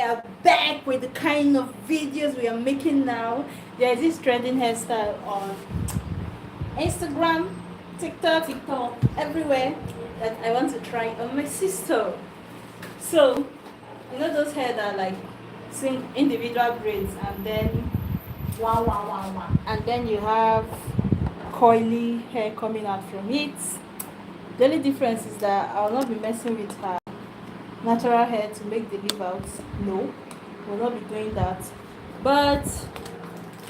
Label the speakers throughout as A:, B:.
A: are back with the kind of videos we are making now. There is this trending hairstyle on Instagram, TikTok, everywhere that I want to try on my sister. So, you know those hair that like sing individual braids and then and then you have coily hair coming out from it. The only difference is that I will not be messing with her natural hair to make the leave out. No, we'll not be doing that. But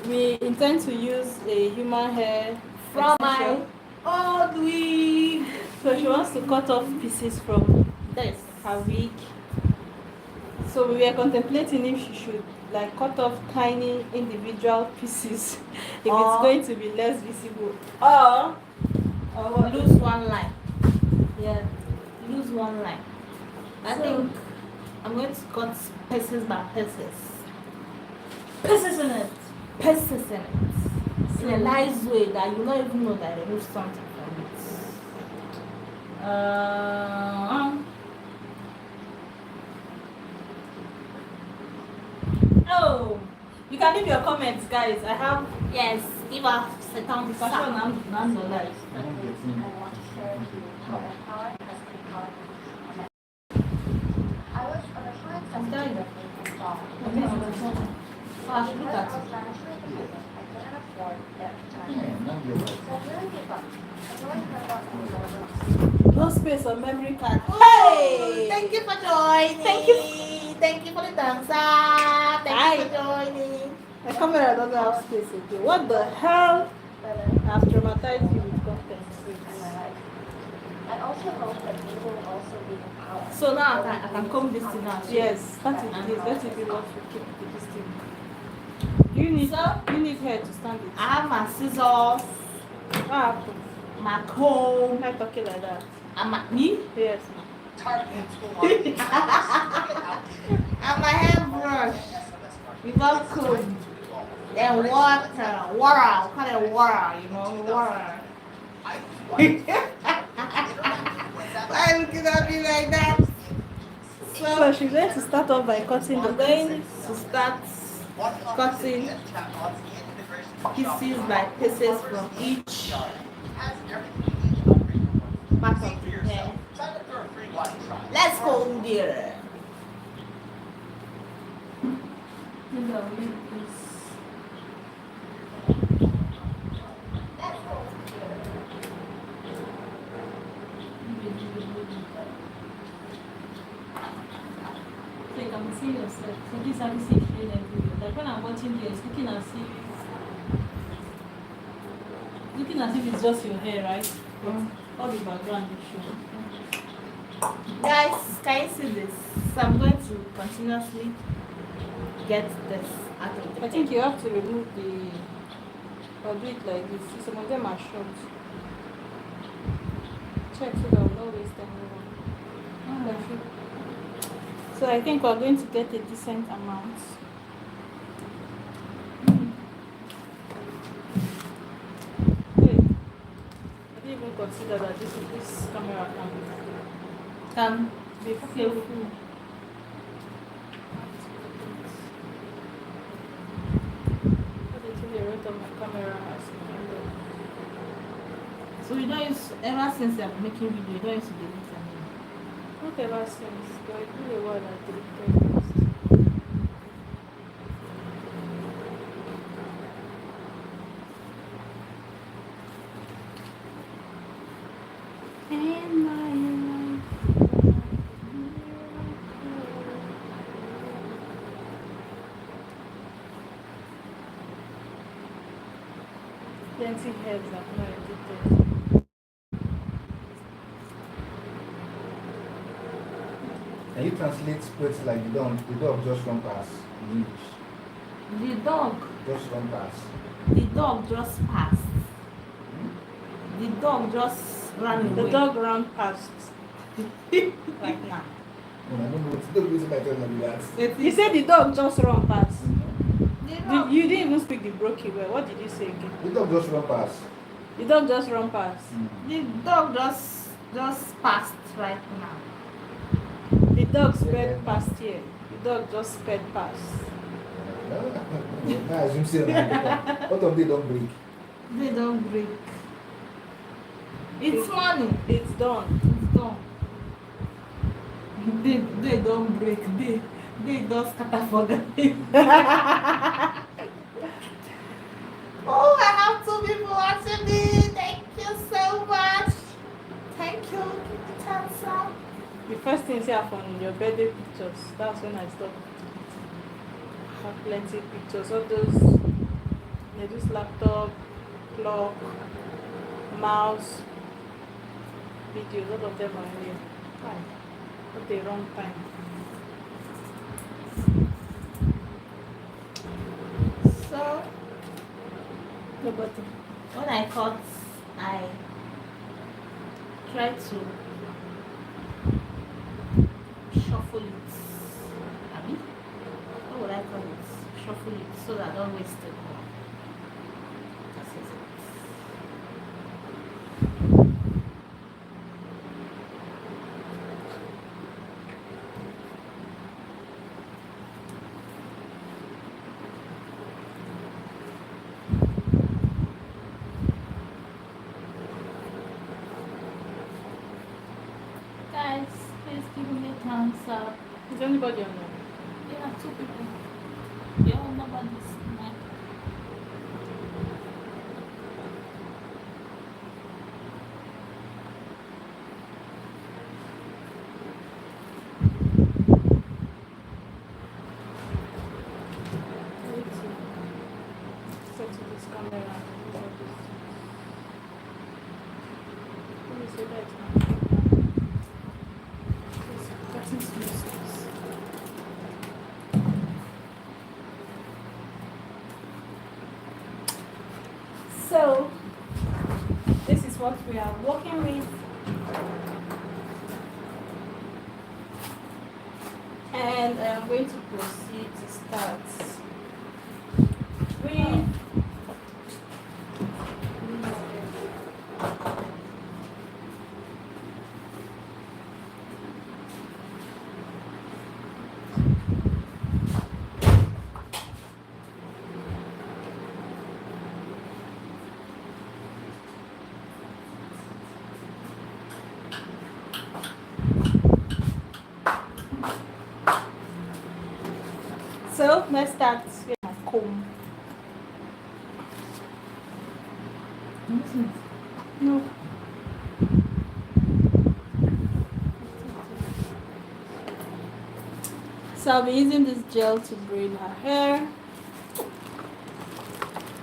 A: we intend to use a human hair
B: from
A: extension.
B: my old wig.
A: So she wants to cut off pieces from
B: This.
A: her wig. So we were contemplating if she should like cut off tiny individual pieces if it's going to be less visible.
B: Or
A: Or
B: lose one line.
A: yeah.
B: Lose one line. I think I'm going to cut pieces by pieces.
A: Pieces in it.
B: Pieces in it. In a nice way that you don't even know that I removed something from it.
A: Oh, you can leave your comments, guys. I have
B: Yes, give us a thumbs
A: fashion
B: up.
A: and the life.
B: I'm telling you. I should look at it.
A: No space on memory card.
B: Hey! Thank you for joining.
A: Thank you.
B: Thank you for the thumbs up. Thank you for joining.
A: My camera doesn't have space again. What the hell? I've traumatized you with content.
C: I also hope that you will also be empowered.
B: So now I can comb this thing out.
A: Yes, that is this. That will be what we keep with this thing. You need hair to stand it.
B: I have my scissors,
A: What happened?
B: my comb,
A: Why talking like that?
B: and my me,
A: Yes.
B: and my hairbrush. Without comb. Then water. Kind of water, you know, water. Why are you looking at me like that?
A: So she's going to start off by cutting the
B: I'm going to start cutting pieces by pieces from each part of the hair. Let's go there.
A: Maybe I'll make this. So you can see yourself. So this have you seen clean everywhere. Like when I'm watching here, it's looking as if it's just your hair, right? But all the background is showing.
B: Guys, can you see this? So I'm going to continuously get this out of the
A: I think you have to remove the or do it like this. Some of them are short. Check so that will not waste anyone. So I think we're going to get a decent amount. Hey, I didn't even consider that this camera can be careful. The rest of my camera has
B: So you don't use, ever since I'm making video, you don't use to delete them.
A: not ever since, but it's been a while I deleted this. In my life. Plenty heads I've not edited.
D: Can you translate words like the dog just run past in English?
B: The dog
D: Just run past.
B: just passed. The dog just ran away.
A: The dog ran past right now.
D: No, I don't know what the reason I don't know that.
A: You said the dog just ran past.
B: The dog,
A: You didn't even speak the broken word. What did you say again?
D: The dog just run past.
A: The dog just run past.
B: the dog just passed right now.
A: The dog sped past here.
D: The
A: dog just sped past.
D: I assume say na what of they don't break?
B: They don't break. It's money.
A: It's done.
B: It's done. They don't break. They don't scatter for them. Oh, I have 2 people watching me. Thank you so much. Thank you. Give me thumbs up.
A: The first thing you see are from your birthday pictures. That's when I stopped. I have plenty of pictures. All those, they use laptop, clock, mouse, videos. All of them are here. Why? At the wrong time.
B: So,
A: Nobody.
B: when I cut, I try to shuffle it. Abi? What would I call it? Shuffle it so that I don't waste it more. That is it. Guys, please give me a thumbs up.
A: Is anybody on there?
B: Yeah, 2 people. Yeah, nobody's mad.
A: I need to set to this camera. Let me see that now. It's cutting smooth. So, this is what we are working with. And I'm going to proceed to start with so let's start with my comb. No. So I'll be using this gel to braid her hair.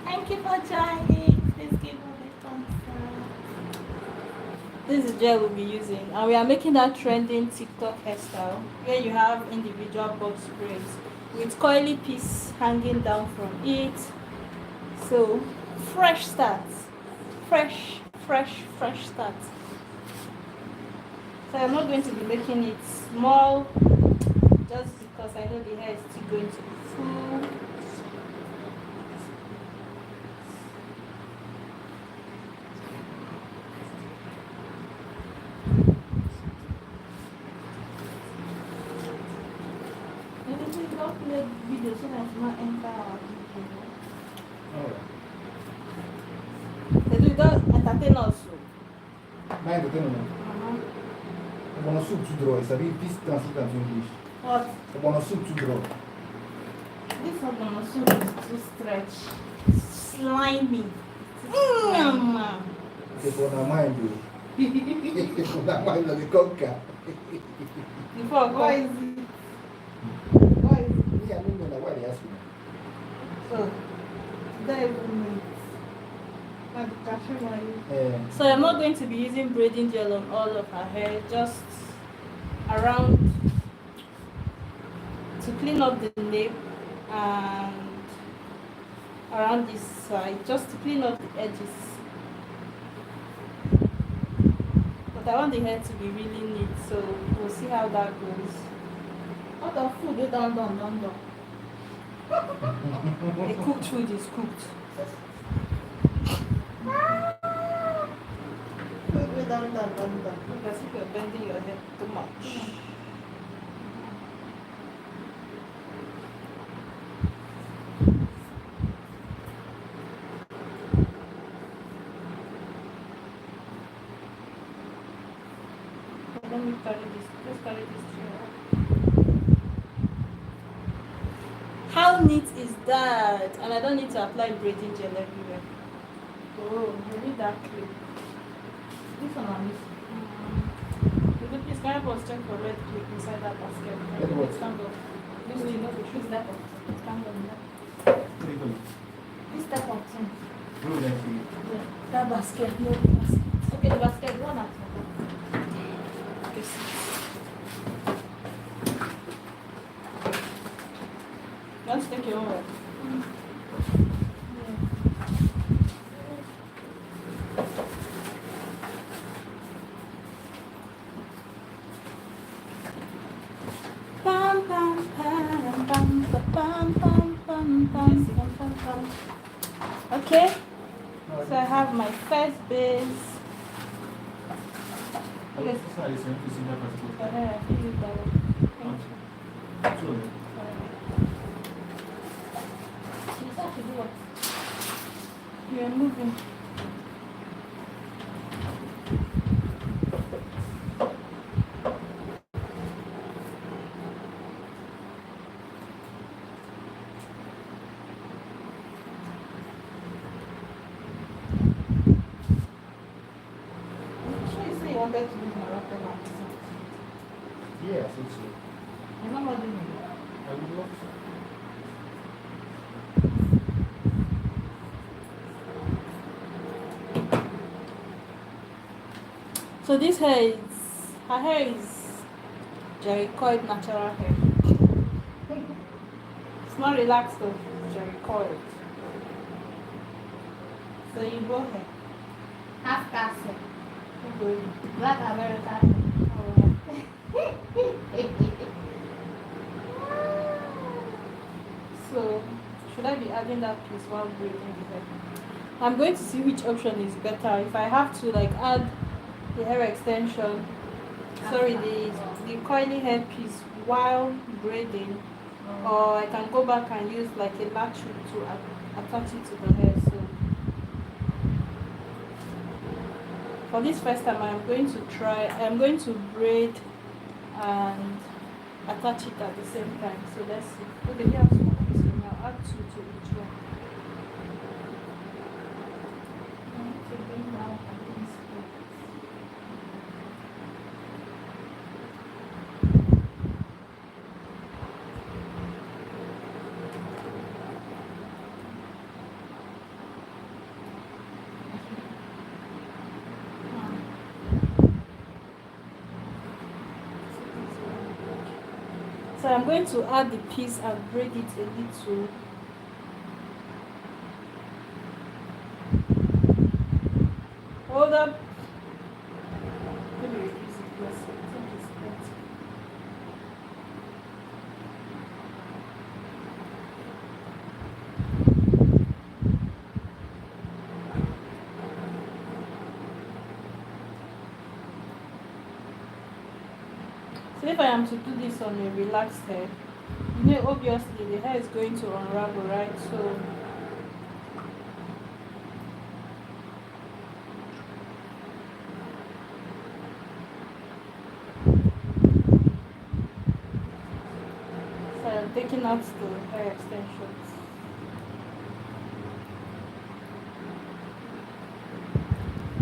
B: Thank you for joining. Please give me a thumbs up.
A: This is gel we'll be using, and we are making that trending TikTok hairstyle where you have individual box braids with coily piece hanging down from it. So fresh start, fresh start. So I'm not going to be making it small just because I know the hair is still going to be full.
B: Maybe we don't play video so that it's not enter our video.
D: Alright.
A: They do don't entertain us.
D: Mind the thing. I'm gonna soup to draw. It's a bit this translate to English.
A: What?
D: I'm gonna soup to draw.
B: This one soup is too stretch. Slimy.
D: It's gonna mind you. It's gonna mind the conquer.
A: Before I
B: Why
A: go.
B: is it?
D: Why? Yeah, I don't know why they ask me.
B: So, there is and the cashew one.
A: So I'm not going to be using braiding gel on all of her hair, just around to clean up the nape and around this side, just to clean up the edges. But I want the hair to be really neat, so we'll see how that goes.
B: What the food you done.
A: The cooked food is cooked.
B: Food we done.
A: Because if you're bending your head too much. me carry this. Just carry this to you. How neat is that? And I don't need to apply braiding gel everywhere. Oh, you need that clip.
B: This one I'm missing.
A: Could you please can you check for red clip inside that basket?
D: Red what?
A: Stand up. This
B: Wait,
A: thing,
B: no,
A: the
B: this
A: shoes
B: that
A: that
B: one.
A: stand on that.
B: This type of thing.
A: Yeah, that basket, no basket.
B: Okay, the basket one at
A: Okay, see. You want to take your own way? Pam pam pam pam pam pam pam pam pam pam. Okay, so I have my first base. Okay. I feel it better. Thank you.
B: You said to do what?
A: You're moving.
B: Sure you say you wanted to use my wrapper now.
D: Yeah, I think so.
B: You're not bothering me.
D: I would love to.
A: So this hair is, her hair is Jerry coiled natural hair. It's not relaxed though, it's Jerry coiled. So you go hair.
B: Half castle.
A: You go in.
B: Black American.
A: So should I be adding that piece while braiding the hair? I'm going to see which option is better. If I have to like add the hair extension, sorry, the coily hair piece while braiding, or I can go back and use like a latch hook to attach it to the hair. So for this first time I'm going to braid and attach it at the same time. So let's see. Okay, we have small piece, so I'll add 2 to each one. So I'm going to add the piece and braid it a little. Hold up. Let me reduce it because I think it's better. So if I am to do this on a relaxed hair, you know, obviously the hair is going to unravel, right? So I'm taking out the hair extensions.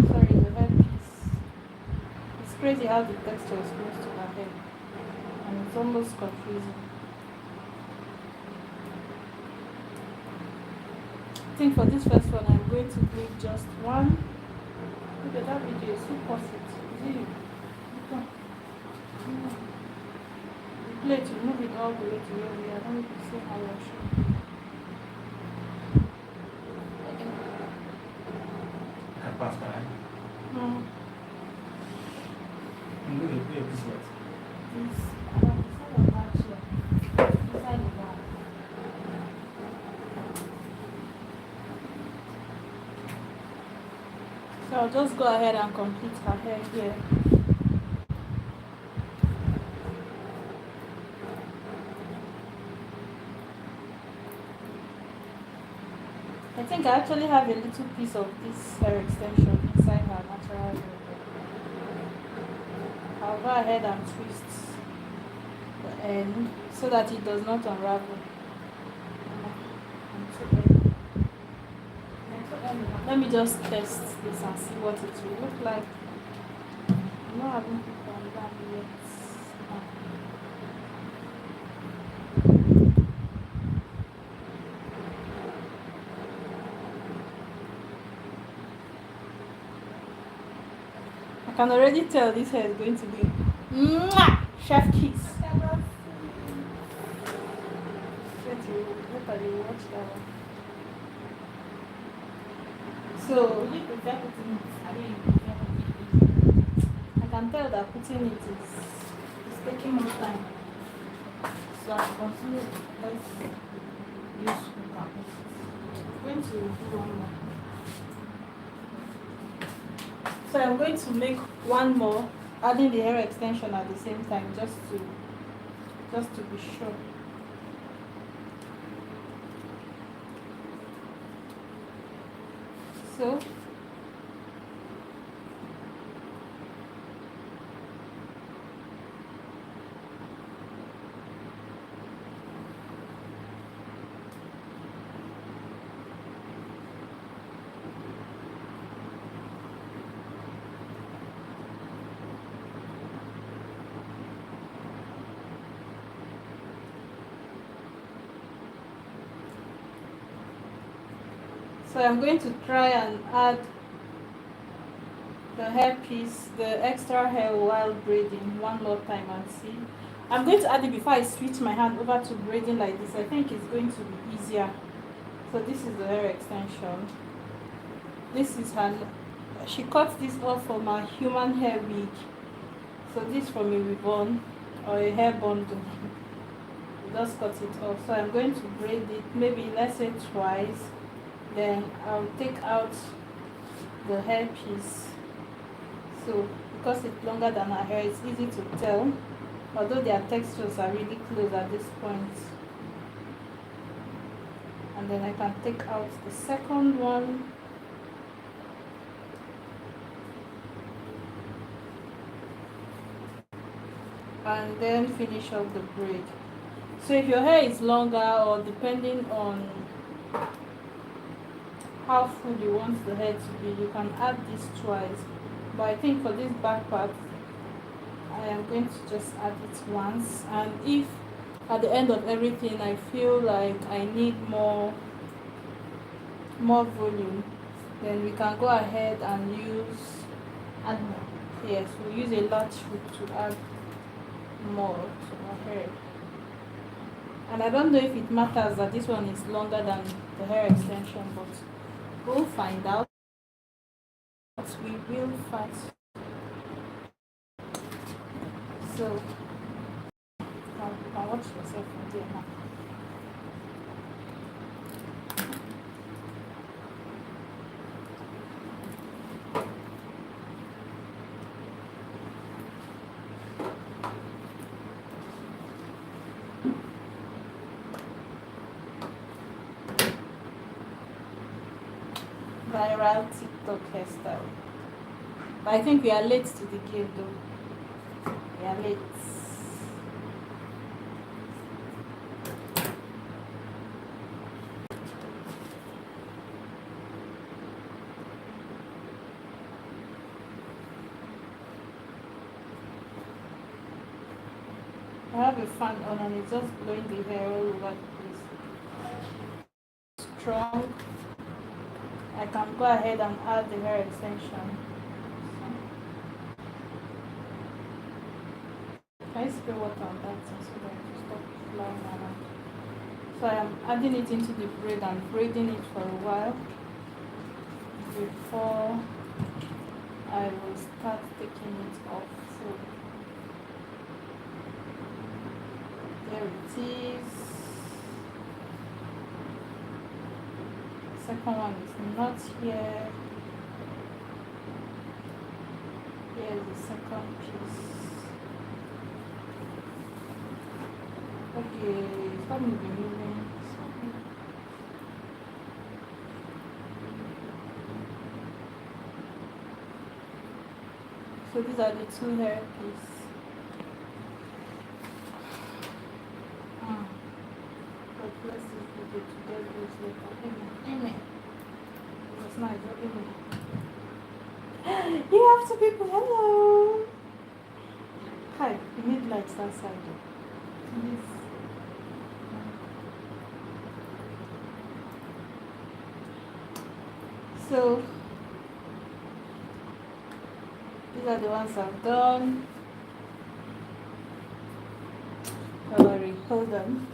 A: Sorry, the hair piece. It's crazy how the texture is close to my hair. And it's almost confusing. I think for this first one, I'm going to do just one. Look at that video, so pause it. Is it you? Look on. Play to move it all the way to where we are. Let me see how I show.
D: I can pass by.
A: Mm.
D: I'm going to play this one.
B: This, I don't know, actually. Inside the bag.
A: So I'll just go ahead and complete her hair here. I think I actually have a little piece of this hair extension inside her natural hair. I'll go ahead and twist the end so that it does not unravel. Let me just test this and see what it will look like. I'm not having people on that yet. I can already tell this hair is going to be mwah, chef kiss. Watch that one. So
B: Would you prefer putting it? I mean, you prefer putting it?
A: I can tell that putting it is
B: It's taking more time. So I continue. Let's use hook and put it.
A: going to do one more. So I'm going to make one more, adding the hair extension at the same time, just to be sure. So So I'm going to try and add the hair piece, the extra hair while braiding one more time and see. I'm going to add it before I switch my hand over to braiding like this. I think it's going to be easier. So this is the hair extension. This is her, she cut this off from a human hair wig. So this from a ribbon or a hair bundle. Just cut it off. So I'm going to braid it maybe, let's say, twice. Then I'll take out the hair piece. So because it's longer than her hair, it's easy to tell, although their textures are really close at this point. And then I can take out the second one. And then finish off the braid. So if your hair is longer, or depending on how full you want the hair to be, you can add this twice. But I think for this back part, I am going to just add it once. And if at the end of everything I feel like I need more volume, then we can go ahead and
B: Add more.
A: yes, we'll use a latch hook to add more to our hair. And I don't know if it matters that this one is longer than the hair extension, but we'll find out. We will find. So you can watch yourself from there now. Viral TikTok hairstyle. But I think we are late to the game though. We are late. I have a fan on and it's just blowing the hair all over the place. Strong. I can go ahead and add the hair extension. Can I spray water on that so that it will stop flying around? So I am adding it into the braid and braiding it for a while before I will start taking it off. So there it is. Second one is not here. Here's the second piece. Okay, stop moving. So these are the two hair pieces. bless this video to get those later. Amen.
B: Amen.
A: It was nice. Amen. You have two people. Hello. Hi. You need lights that side. Please. So these are the ones I've done. Don't worry, hold on.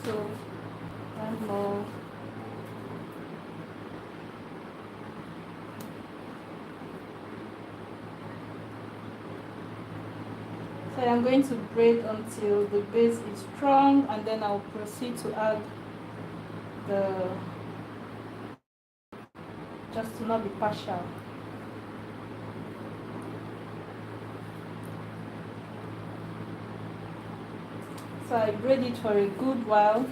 A: So one more. So I'm going to braid until the base is strong, and then I'll proceed to add the, just to not be partial. So I braid it for a good while.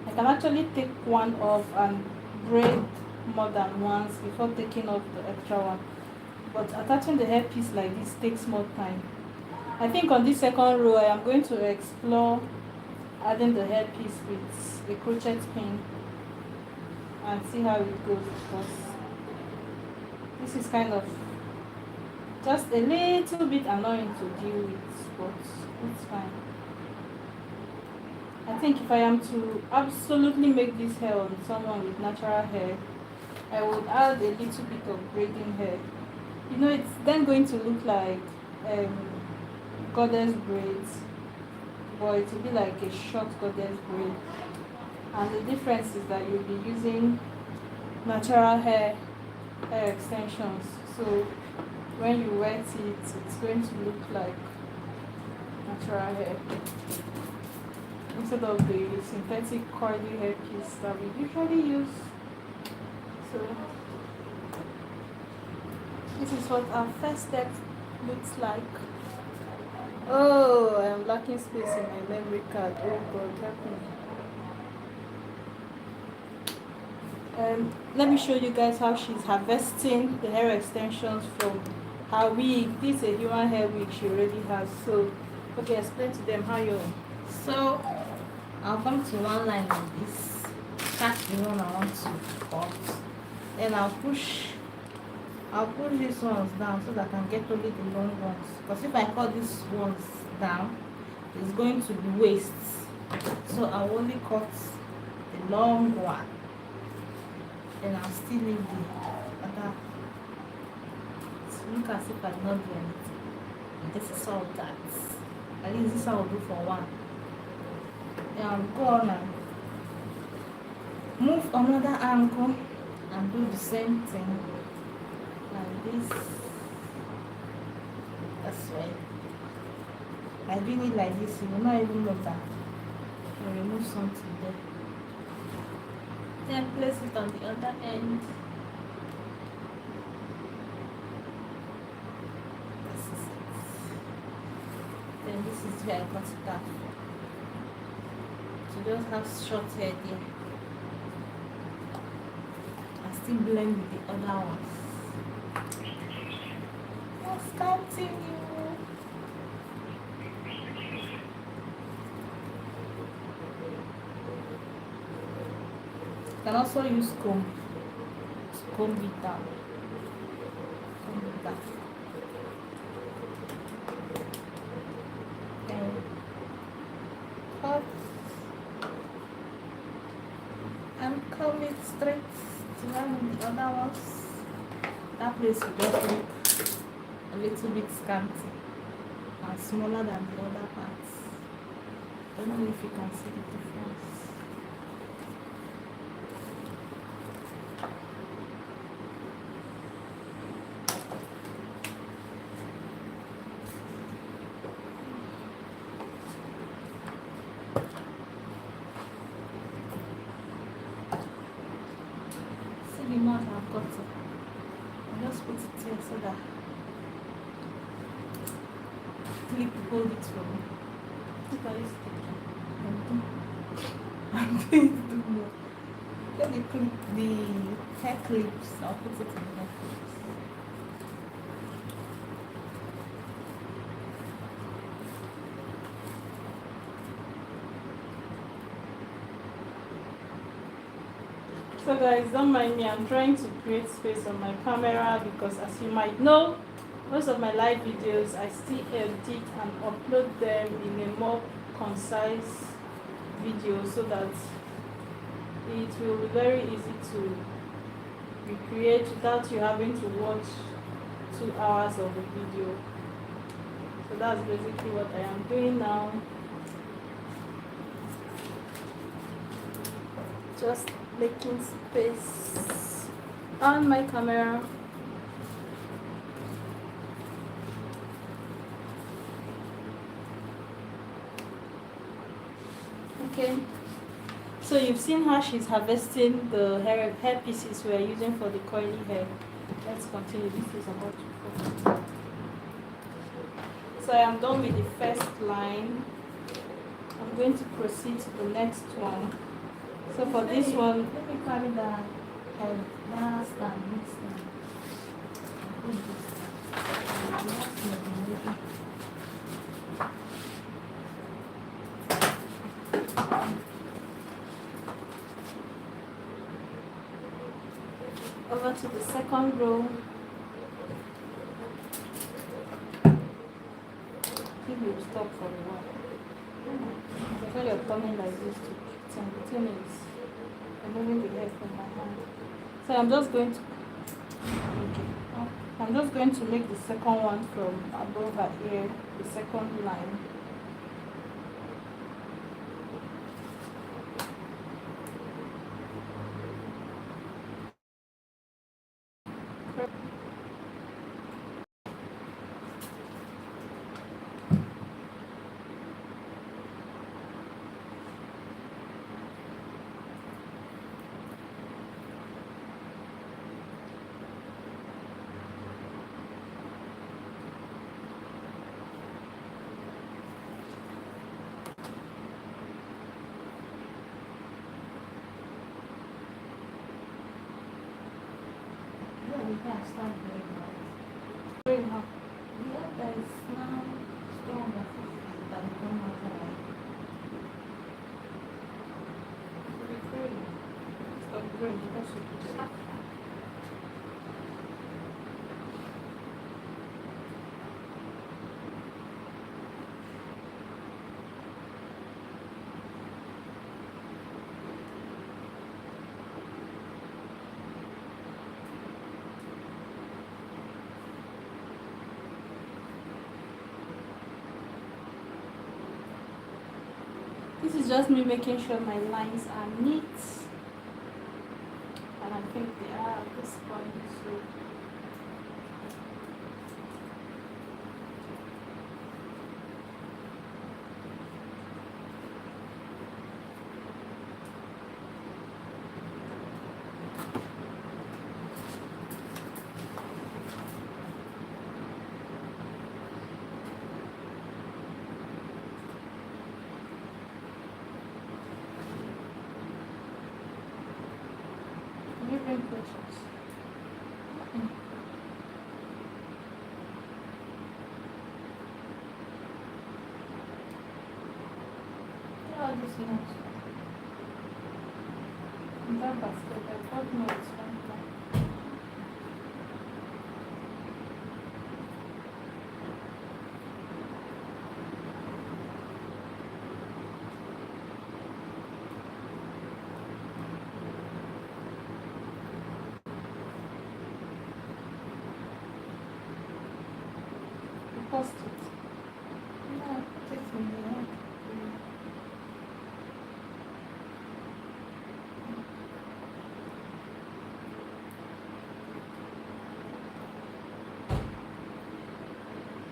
A: I can actually take one off and braid more than once before taking off the extra one. But attaching the hairpiece like this takes more time. I think on this second row I am going to explore adding the hairpiece with a crochet pin and see how it goes, because this is kind of just a little bit annoying to deal with, but it's fine. I think if I am to absolutely make this hair on someone with natural hair, I would add a little bit of braiding hair. You know, it's then going to look like goddess braids, but it will be like a short goddess braid. And the difference is that you'll be using natural hair extensions. So when you wet it, it's going to look like natural hair, instead of the synthetic curly hairpiece that we usually use. So this is what our first step looks like. Oh, I am lacking space in my memory card. Oh God, help me. Let me show you guys how she's harvesting the hair extensions from her wig. This is a human hair wig she already has. So, okay, explain to them how you.
B: So I'll come to one line like this, catch the one I want to cut, then I'll push these ones down so that I can get only the long ones, because if I cut these ones down, it's going to be waste. So I'll only cut the long one, then I'll still leave the other. Look as if I did not do anything. This is all that. At least this I will do for one. Then I'll go on and move another ankle and do the same thing like this. That's right. By doing it like this, you will not even know that you remove something there. Then place it on the other end. This is it. Then this is where I got it off. So just have short hair there. I still blend with the other ones. Let's continue. You can also use comb to comb it down. Comb it down. Then cut and comb it straight to one of the other ones. That place will just look a little bit scanty and smaller than the other parts. I don't know if you can see the difference. See the amount I've got it. I'll just put it here so that clip hold it for me. Look at this. I'm going to do more. Let me clip the hair clips. I'll put it in the hair clips.
A: So guys, don't mind me, I'm trying to create space on my camera because as you might know, most of my live videos I still edit and upload them in a more concise video so that it will be very easy to recreate without you having to watch 2 hours of the video. So that's basically what I am doing now. Just making space on my camera. Okay, so you've seen how she's harvesting the hair pieces we are using for the curly hair. Let's continue. This is about to fall. So I am done with the first line. I'm going to proceed to the next one. So for this one,
B: let me carry that head last and mix them.
A: over to the second row. If you stop for a while. So you're turning like this to pretend. The thing is, I'm moving the hair from my hand. So I'm just going to make the second one from above her ear, the second line.
B: We can start doing that.
A: Bring her.
B: The other is now stronger than the one.
A: Stop growing because you This is just me making sure my lines are neat. And I think they are at this point. So you bring questions.
B: All this notes.
A: In that basket, I got notes from that. Post it.
B: No, put it in the end.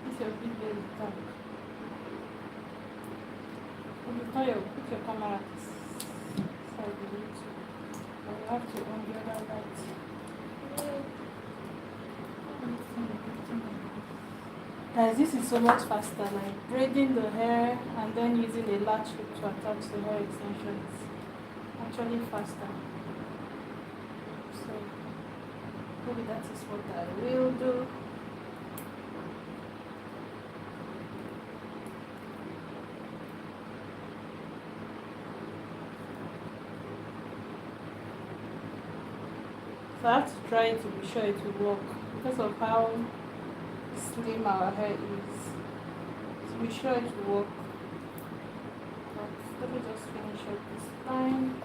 A: This your video is dark. When you put your camera at this side of it, and you have to on the other light. Guys, this is so much faster, like braiding the hair and then using a latch hook to attach the hair extensions. Actually faster. So maybe that is what I will do. So I have to try it to be sure it will work because of how slim our hair is. To be sure it will work. But let me just finish up this line.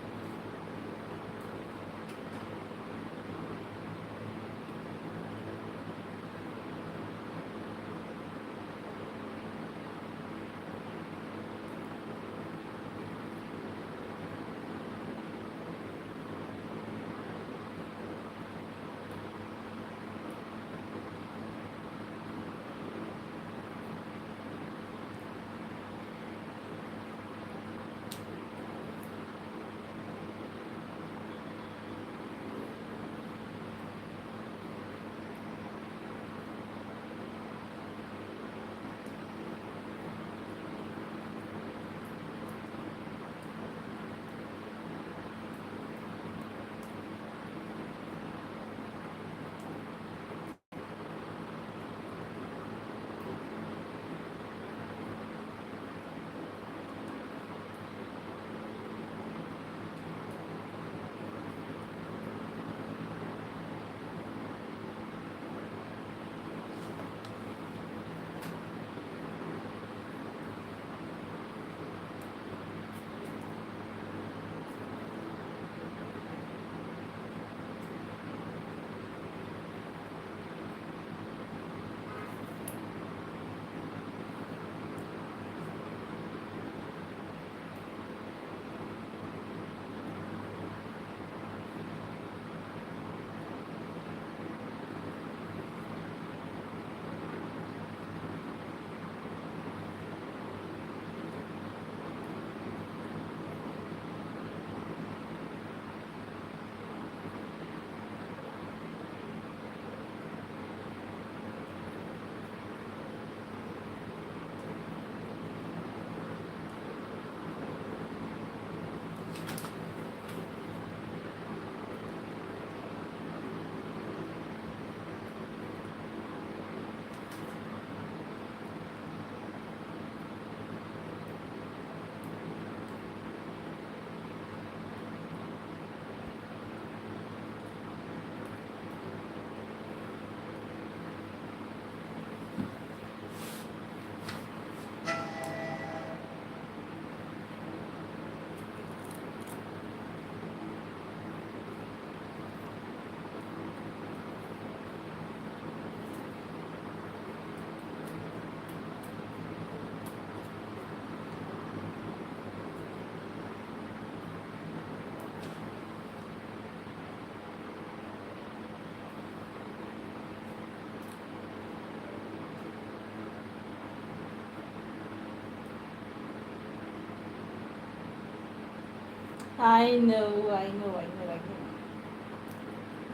A: I know, I know, I know, I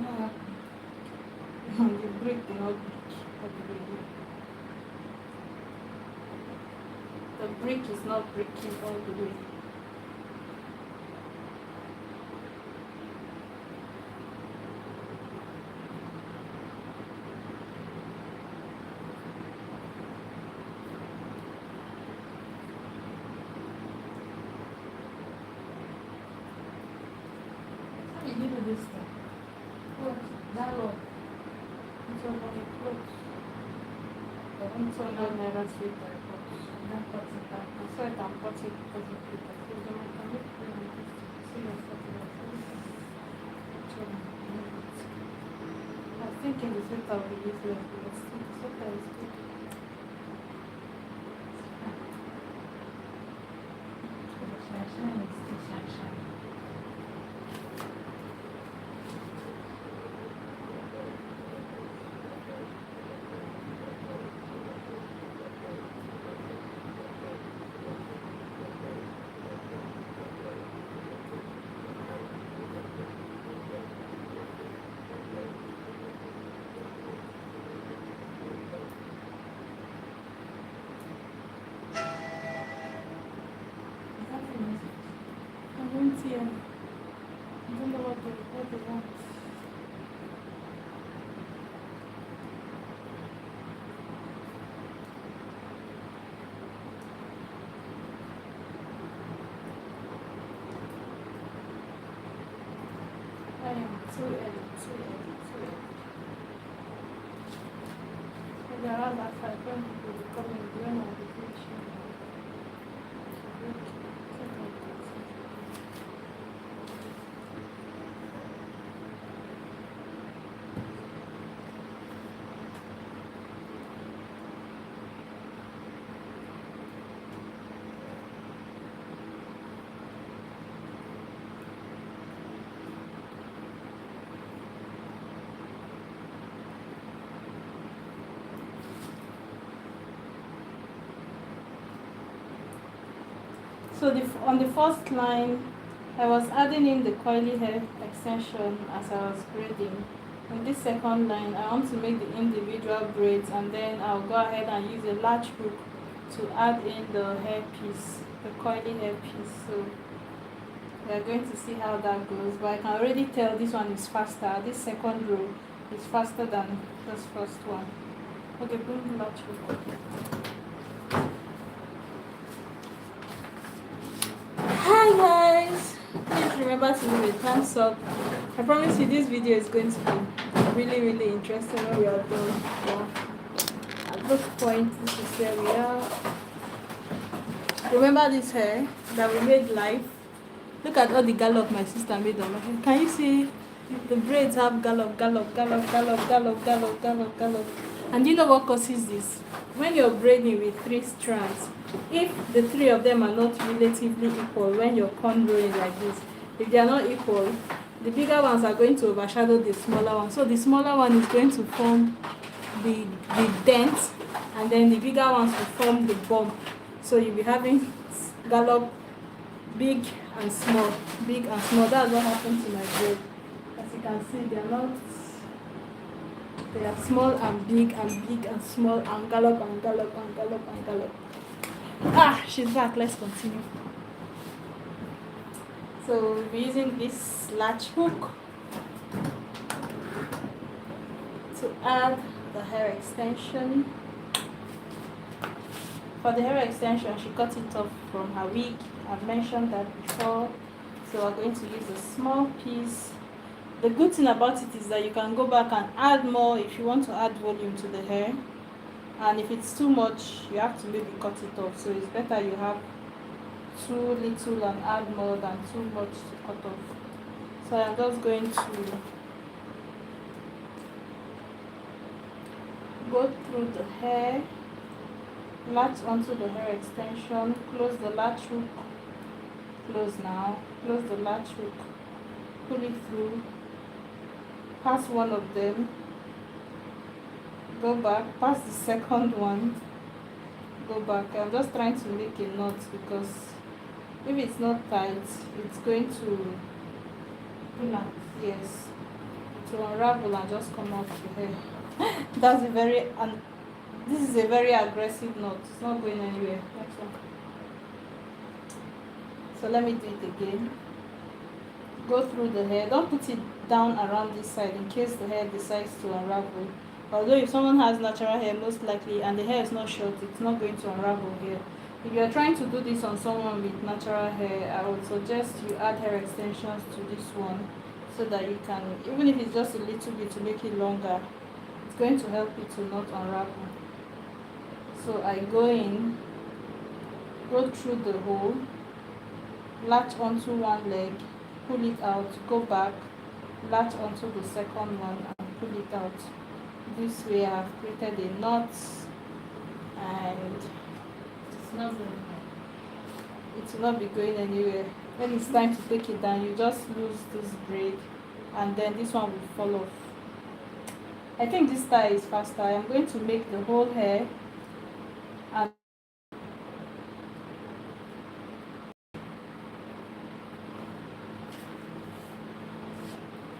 A: know. The brick will not break. The brick is not breaking all the way. How did you do this thing? What? That long? It's on the clothes. It's on the naira sweet clothes. That cuts it out. I saw it and cut it because of it. I said, "Don't can you play with this? See your photo." I was thinking the sweater would be useless, but the sweater is good. Shine is still shine. I don't see him. I don't know what they want. I am too early, too early, too early. Maybe around that 5 when people will come in, when I'll be finishing. So on the first line, I was adding in the coily hair extension as I was braiding. On this second line, I want to make the individual braids, and then I'll go ahead and use a latch hook to add in the hair piece, the coily hair piece. So we are going to see how that goes, but I can already tell this one is faster. This second row is faster than this first one. Okay, bring the latch hook. Hi guys, please remember to leave a thumbs up. I promise you this video is going to be really interesting when we are done. Yeah. At this point, this is where we are. Remember this hair that we made live? Look at all the gallop my sister made on my hair. Can you see? The braids have gallop. And do you know what causes this? When you're braiding with 3 strands, if the 3 of them are not relatively equal, when you're cornrowing like this, if they are not equal, the bigger ones are going to overshadow the smaller one. So the smaller one is going to form the dent, and then the bigger ones will form the bump. So you'll be having gallop, big and small, big and small. That's what happened to my braid. As you can see, they are small and big and small and gallop. Ah, she's back. Let's continue. So we'll be using this latch hook to add the hair extension. For the hair extension, she cut it off from her wig. I've mentioned that before. So we're going to use a small piece. The good thing about it is that you can go back and add more if you want to add volume to the hair. And if it's too much, you have to maybe cut it off. So it's better you have too little and add more than too much to cut off. So I'm just going to go through the hair, latch onto the hair extension, close the latch hook, close now, close the latch hook, pull it through, pass one of them, go back, pass the second one, go back. I'm just trying to make a knot because if it's not tight, it's going to yes, to unravel and just come off the hair. That's a very this is a very aggressive knot. It's not going anywhere. Next one. So let me do it again. Go through the hair. Don't put it down around this side in case the hair decides to unravel. Although if someone has natural hair, most likely, and the hair is not short, it's not going to unravel here. If you are trying to do this on someone with natural hair, I would suggest you add hair extensions to this one so that you can, even if it's just a little bit to make it longer, it's going to help you to not unravel. So I go in, go through the hole, latch onto one leg, pull it out, go back, latch onto the second one and pull it out. This way I have created a knot and it will not be going anywhere. When it's time to take it down, you just lose this braid and then this one will fall off. I think this style is faster. I'm going to make the whole hair and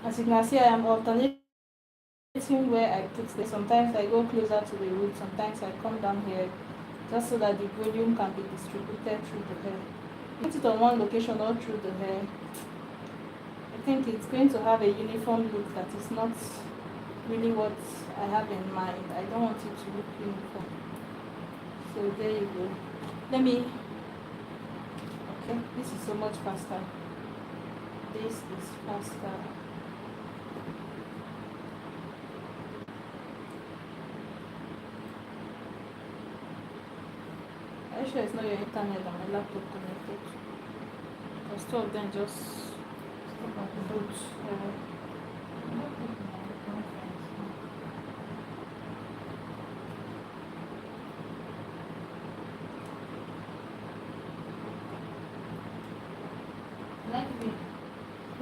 A: as you can see, I am alternating where I put this. Sometimes I go closer to the root, sometimes I come down here just so that the volume can be distributed through the hair. Put it on one location all through the hair. I think it's going to have a uniform look that is not really what I have in mind. I don't want it to look uniform. So there you go. Okay, this is so much faster. This is faster. Make sure it's not your internet and my laptop connected. Because two of them just boot.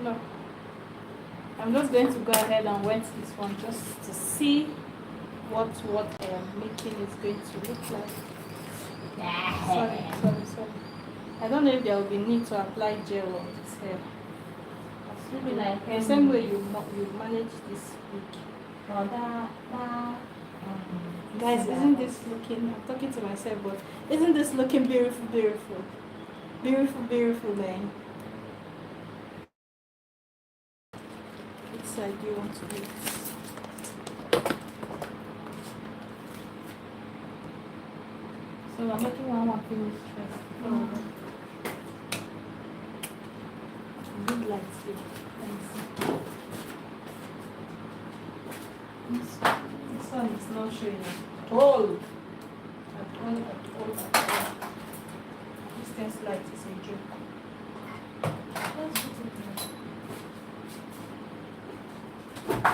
A: No. I'm just going to go ahead and wet this one just to see what I am making is going to look like. Sorry. I don't know if there will be need to apply gel on this hair.
B: Maybe like
A: The same way you manage this wig. Guys, isn't this looking, I'm talking to myself, but isn't this looking beautiful, beautiful? Beautiful, beautiful, man. Which side do you want to do this?
B: So I'm making one finish first.
A: Good lights here. This one is not showing at all. At all. Distance light is a joke.
B: Let's put it there.